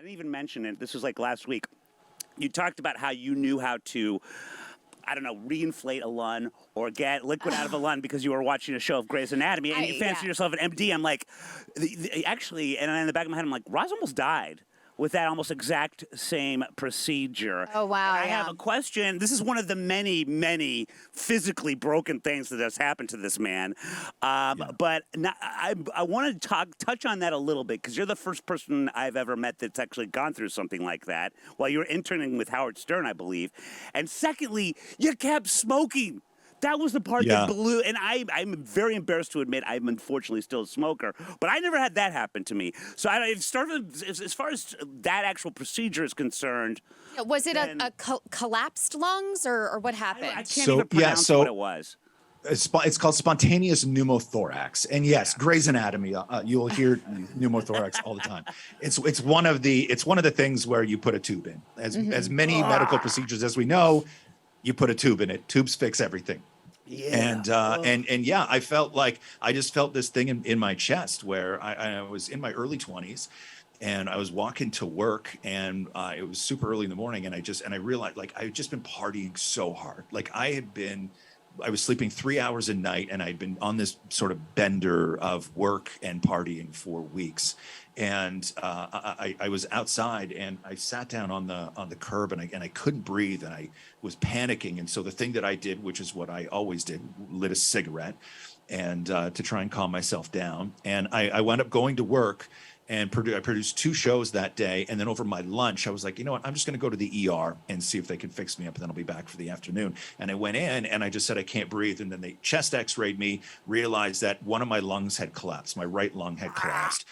didn't even mention it. This was like last week. You talked about how you knew how to, I don't know, reinflate a lung or get liquid out of a lung because you were watching a show of Grey's Anatomy and you fancy yourself an MD. I'm like, actually, and in the back of my head, I'm like, Roz almost died with that almost exact same procedure. Oh, wow. And I have a question. This is one of the many, many physically broken things that has happened to this man. But I want to touch on that a little bit because you're the first person I've ever met that's actually gone through something like that while you were interning with Howard Stern, I believe. And secondly, you kept smoking. That was the part that blew, and I'm very embarrassed to admit I'm unfortunately still a smoker, but I never had that happen to me. So as far as that actual procedure is concerned. Was it a collapsed lungs or what happened? I can't even pronounce what it was. It's called spontaneous pneumothorax, and yes, Grey's Anatomy. You'll hear pneumothorax all the time. It's one of the things where you put a tube in. As many medical procedures as we know, you put a tube in it. Tubes fix everything. Yeah. And yeah, I felt like I just felt this thing in my chest where I was in my early 20s. And I was walking to work, and it was super early in the morning, and I realized, like, I had just been partying so hard. Like, I was sleeping 3 hours a night, and I'd been on this sort of bender of work and partying for weeks. And I was outside, and I sat down on the curb, and I couldn't breathe, and I was panicking. And so the thing that I did, which is what I always did, lit a cigarette, and to try and calm myself down. And I wound up going to work. And I produced 2 shows that day. And then over my lunch, I was like, you know what? I'm just going to go to the ER and see if they can fix me up. And then I'll be back for the afternoon. And I went in and I just said, I can't breathe. And then they chest x-rayed me, realized that one of my lungs had collapsed. My right lung had collapsed.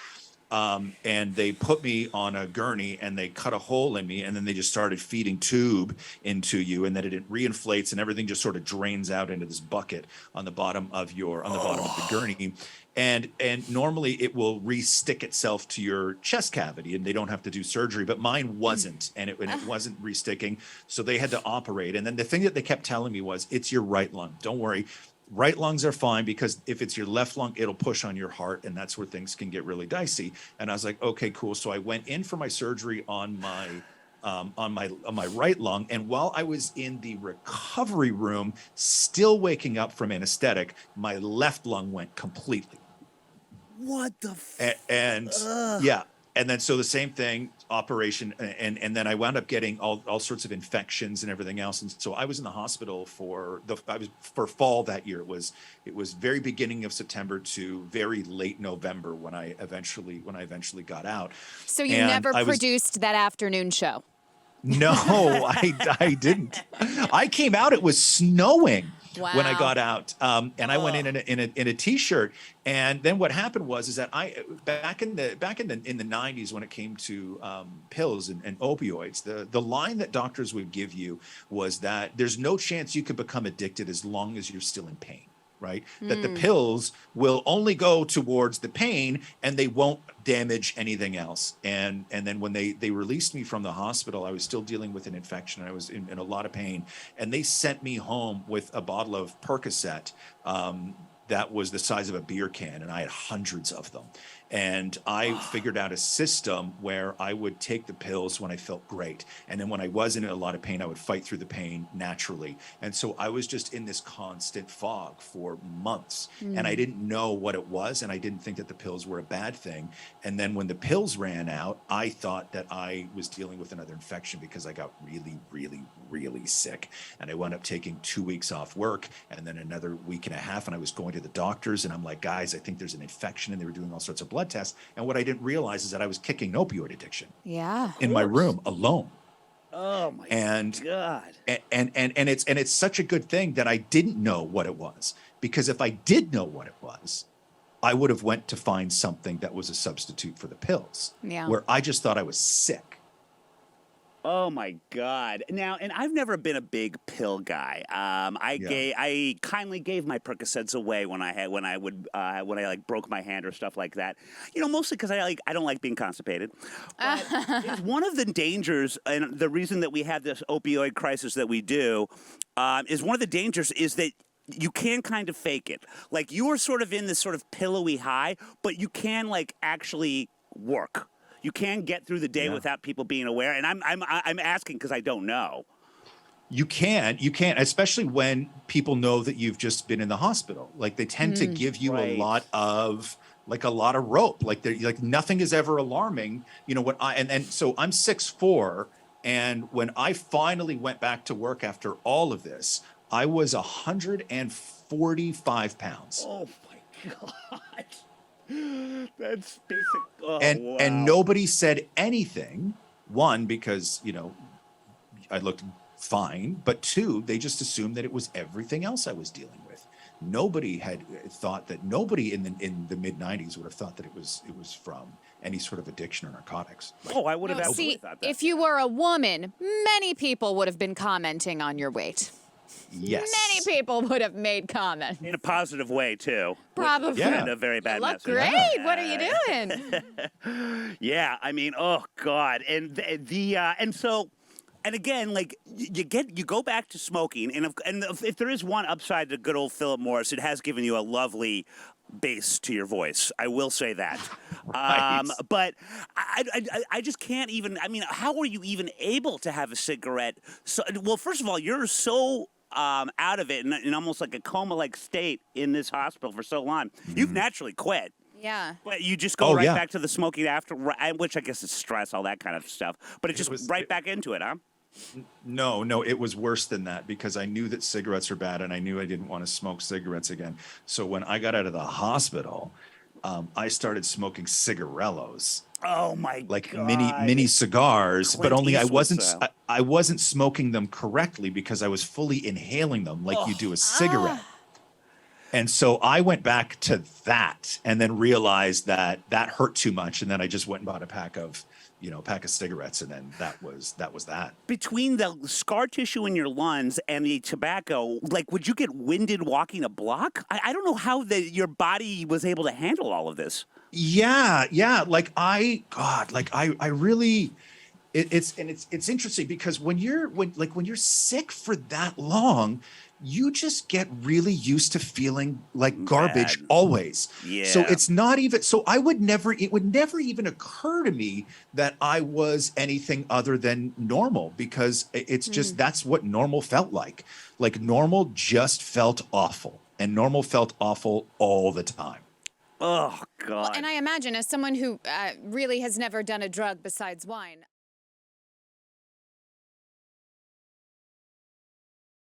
And they put me on a gurney and they cut a hole in me. And then they just started feeding tube into you. And then it reinflates and everything just sort of drains out into this bucket on the bottom of the gurney. And normally it will re-stick itself to your chest cavity and they don't have to do surgery, but mine wasn't, and it wasn't re-sticking. So they had to operate. And then the thing that they kept telling me was, it's your right lung. Don't worry. Right lungs are fine because if it's your left lung, it'll push on your heart, and that's where things can get really dicey. And I was like, okay, cool. So I went in for my surgery on my right lung, and while I was in the recovery room, still waking up from anesthetic, my left lung went completely. What the? And then so the same thing, operation, and then I wound up getting all sorts of infections and everything else. And so I was in the hospital for fall that year. It was very beginning of September to very late November when I eventually got out. So you never produced that afternoon show? No, I didn't. I came out, it was snowing. Wow. When I got out, and I went in a t-shirt, and then what happened was that back in the 90s when it came to pills and opioids, the line that doctors would give you was that there's no chance you could become addicted as long as you're still in pain. Right? That the pills will only go towards the pain and they won't damage anything else. And then when they released me from the hospital, I was still dealing with an infection. I was in a lot of pain. And they sent me home with a bottle of Percocet that was the size of a beer can. And I had hundreds of them. And I figured out a system where I would take the pills when I felt great. And then when I was in a lot of pain, I would fight through the pain naturally. And so I was just in this constant fog for months. And I didn't know what it was. And I didn't think that the pills were a bad thing. And then when the pills ran out, I thought that I was dealing with another infection because I got really, really, really sick. And I wound up taking 2 weeks off work and then another week and a half. And I was going to the doctors and I'm like, guys, I think there's an infection. And they were doing all sorts of blood tests. And what I didn't realize is that I was kicking opioid addiction in my room alone. Oh my God. And it's such a good thing that I didn't know what it was, because if I did know what it was, I would have went to find something that was a substitute for the pills, where I just thought I was sick. Oh my God! Now, and I've never been a big pill guy. I kindly gave my Percocets away when I broke my hand or stuff like that. You know, mostly because I don't like being constipated. But it's one of the dangers, and the reason that we have this opioid crisis that we do, is one of the dangers is that you can kind of fake it. Like you are sort of in this sort of pillowy high, but you can like actually work. You can get through the day Yeah. without people being aware. And I'm asking because I don't know. You can, especially when people know that you've just been in the hospital. Like they tend to give you Right. a lot of rope. Like they're like nothing is ever alarming. You know, and so I'm 6'4", and when I finally went back to work after all of this, I was 145 pounds. Oh my God. That's basic. Oh, And wow. and nobody said anything. One, because I looked fine, but two, they just assumed that it was everything else I was dealing with. Nobody had thought that nobody in the mid 90s would have thought that it was from any sort of addiction or narcotics. Oh, I would have No, absolutely see, thought that. if you were a woman, many people would have been commenting on your weight. Yes. Many people would have made comments. In a positive way, too. Probably. Yeah. And a very bad You look message. great. What are you doing? Yeah, I mean, oh God, and and so, and again, like you go back to smoking, and if there is one upside to good old Philip Morris, it has given you a lovely bass to your voice. I will say that. Right. But I just can't even. I mean, how are you even able to have a cigarette? So, well, first of all, you're so. Out of it in almost like a coma-like state in this hospital for so long. You've naturally quit. Yeah. But you just go Oh, right yeah. back to the smoking after, which I guess is stress, all that kind of stuff. But it just right back into it, huh? No, it was worse than that because I knew that cigarettes are bad and I knew I didn't want to smoke cigarettes again. So when I got out of the hospital, I started smoking cigarellos. Oh my Like God. mini cigars, Clint but only Eastwood style. I wasn't smoking them correctly because I was fully inhaling them like you do a cigarette. And so I went back to that and then realized that hurt too much, and then I just went and bought a pack of cigarettes, and then that was that. Between the scar tissue in your lungs and the tobacco, like, would you get winded walking a block? I don't know how your body was able to handle all of this. Yeah. Like I really, it's interesting because when you're sick for that long, you just get really used to feeling like garbage Bad. always. Yeah. So it's not even, so it would never even occur to me that I was anything other than normal because it's just, that's what normal felt like. Like normal just felt awful, and normal felt awful all the time. Oh God. Well, and I imagine as someone who really has never done a drug besides wine,